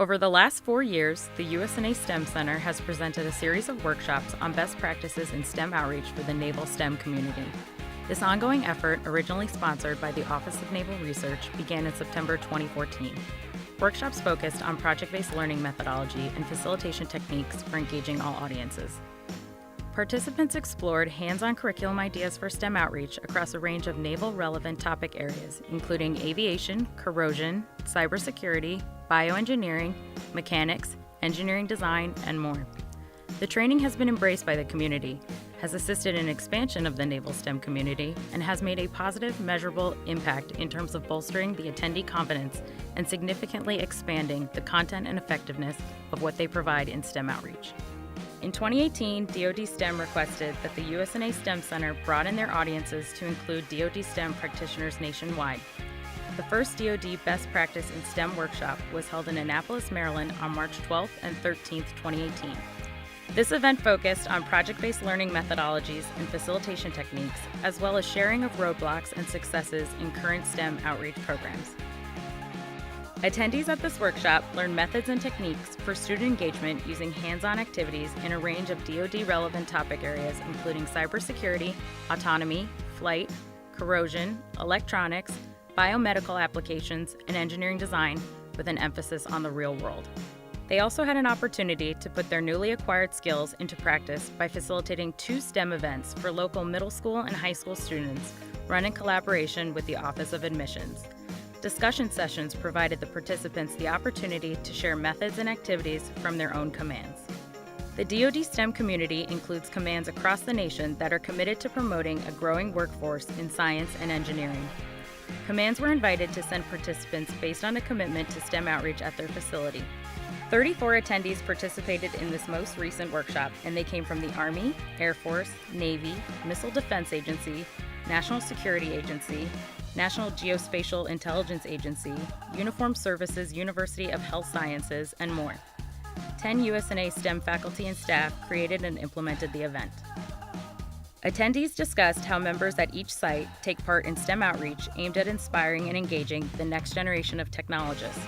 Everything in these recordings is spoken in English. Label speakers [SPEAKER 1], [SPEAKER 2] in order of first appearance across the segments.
[SPEAKER 1] Over the last 4 years, the USNA STEM Center has presented a series of workshops on best practices in STEM outreach for the naval STEM community. This ongoing effort, originally sponsored by the Office of Naval Research, began in September 2014. Workshops focused on project-based learning methodology and facilitation techniques for engaging all audiences. Participants explored hands-on curriculum ideas for STEM outreach across a range of naval-relevant topic areas, including aviation, corrosion, cybersecurity, bioengineering, mechanics, engineering design, and more. The training has been embraced by the community, has assisted in expansion of the naval STEM community, and has made a positive, measurable impact in terms of bolstering the attendee confidence and significantly expanding the content and effectiveness of what they provide in STEM outreach. In 2018, DoD STEM requested that the USNA STEM Center broaden their audiences to include DoD STEM practitioners nationwide. The first DoD Best Practice in STEM workshop was held in Annapolis, Maryland on March 12th and 13th, 2018. This event focused on project-based learning methodologies and facilitation techniques, as well as sharing of roadblocks and successes in current STEM outreach programs. Attendees at this workshop learned methods and techniques for student engagement using hands-on activities in a range of DoD-relevant topic areas, including cybersecurity, autonomy, flight, corrosion, electronics, biomedical applications, and engineering design, with an emphasis on the real world. They also had an opportunity to put their newly acquired skills into practice by facilitating 2 STEM events for local middle school and high school students, run in collaboration with the Office of Admissions. Discussion sessions provided the participants the opportunity to share methods and activities from their own commands. The DoD STEM community includes commands across the nation that are committed to promoting a growing workforce in science and engineering. Commands were invited to send participants based on a commitment to STEM outreach at their facility. 34 attendees participated in this most recent workshop, and they came from the Army, Air Force, Navy, Missile Defense Agency, National Security Agency, National Geospatial Intelligence Agency, Uniformed Services University of Health Sciences, and more. 10 USNA STEM faculty and staff created and implemented the event. Attendees discussed how members at each site take part in STEM outreach aimed at inspiring and engaging the next generation of technologists.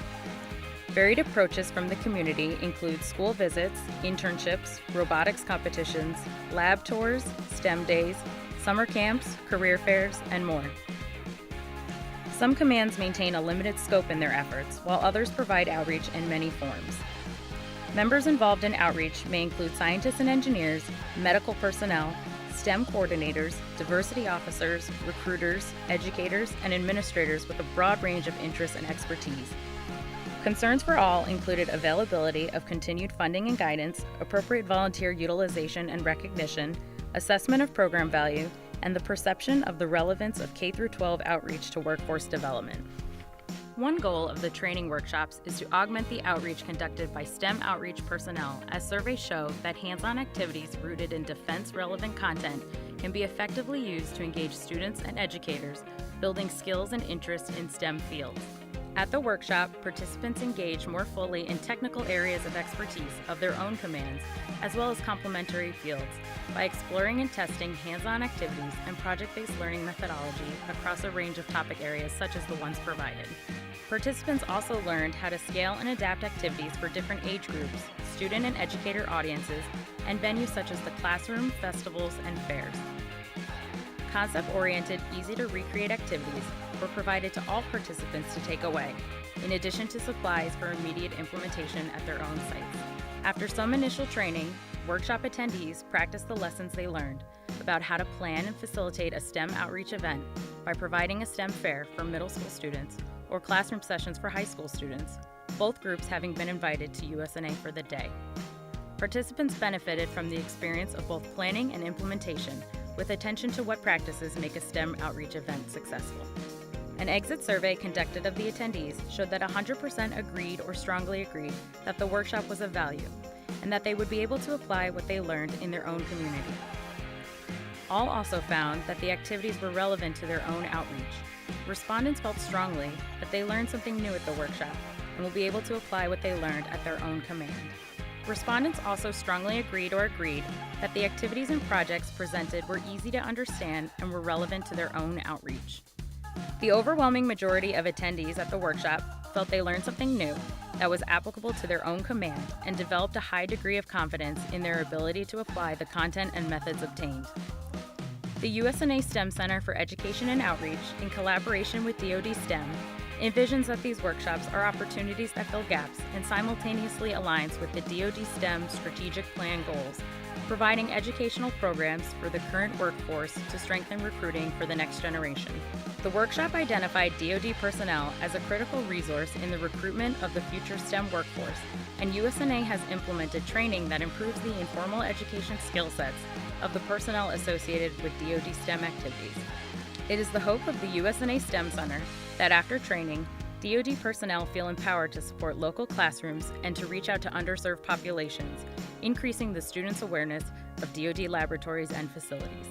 [SPEAKER 1] Varied approaches from the community include school visits, internships, robotics competitions, lab tours, STEM days, summer camps, career fairs, and more. Some commands maintain a limited scope in their efforts, while others provide outreach in many forms. Members involved in outreach may include scientists and engineers, medical personnel, STEM coordinators, diversity officers, recruiters, educators, and administrators with a broad range of interests and expertise. Concerns for all included availability of continued funding and guidance, appropriate volunteer utilization and recognition, assessment of program value, and the perception of the relevance of K-12 outreach to workforce development. One goal of the training workshops is to augment the outreach conducted by STEM outreach personnel, as surveys show that hands-on activities rooted in defense-relevant content can be effectively used to engage students and educators, building skills and interest in STEM fields. At the workshop, participants engage more fully in technical areas of expertise of their own commands, as well as complementary fields, by exploring and testing hands-on activities and project-based learning methodology across a range of topic areas such as the ones provided. Participants also learned how to scale and adapt activities for different age groups, student and educator audiences, and venues such as the classroom, festivals, and fairs. Concept-oriented, easy-to-recreate activities were provided to all participants to take away, in addition to supplies for immediate implementation at their own sites. After some initial training, workshop attendees practiced the lessons they learned about how to plan and facilitate a STEM outreach event by providing a STEM fair for middle school students or classroom sessions for high school students, both groups having been invited to USNA for the day. Participants benefited from the experience of both planning and implementation, with attention to what practices make a STEM outreach event successful. An exit survey conducted of the attendees showed that 100% agreed or strongly agreed that the workshop was of value, and that they would be able to apply what they learned in their own community. All also found that the activities were relevant to their own outreach. Respondents felt strongly that they learned something new at the workshop and will be able to apply what they learned at their own command. Respondents also strongly agreed that the activities and projects presented were easy to understand and were relevant to their own outreach. The overwhelming majority of attendees at the workshop felt they learned something new that was applicable to their own command and developed a high degree of confidence in their ability to apply the content and methods obtained. The USNA STEM Center for Education and Outreach, in collaboration with DoD STEM, envisions that these workshops are opportunities that fill gaps and simultaneously aligns with the DoD STEM strategic plan goals, providing educational programs for the current workforce to strengthen recruiting for the next generation. The workshop identified DoD personnel as a critical resource in the recruitment of the future STEM workforce, and USNA has implemented training that improves the informal education skill sets of the personnel associated with DoD STEM activities. It is the hope of the USNA STEM Center that after training, DoD personnel feel empowered to support local classrooms and to reach out to underserved populations, increasing the students' awareness of DoD laboratories and facilities.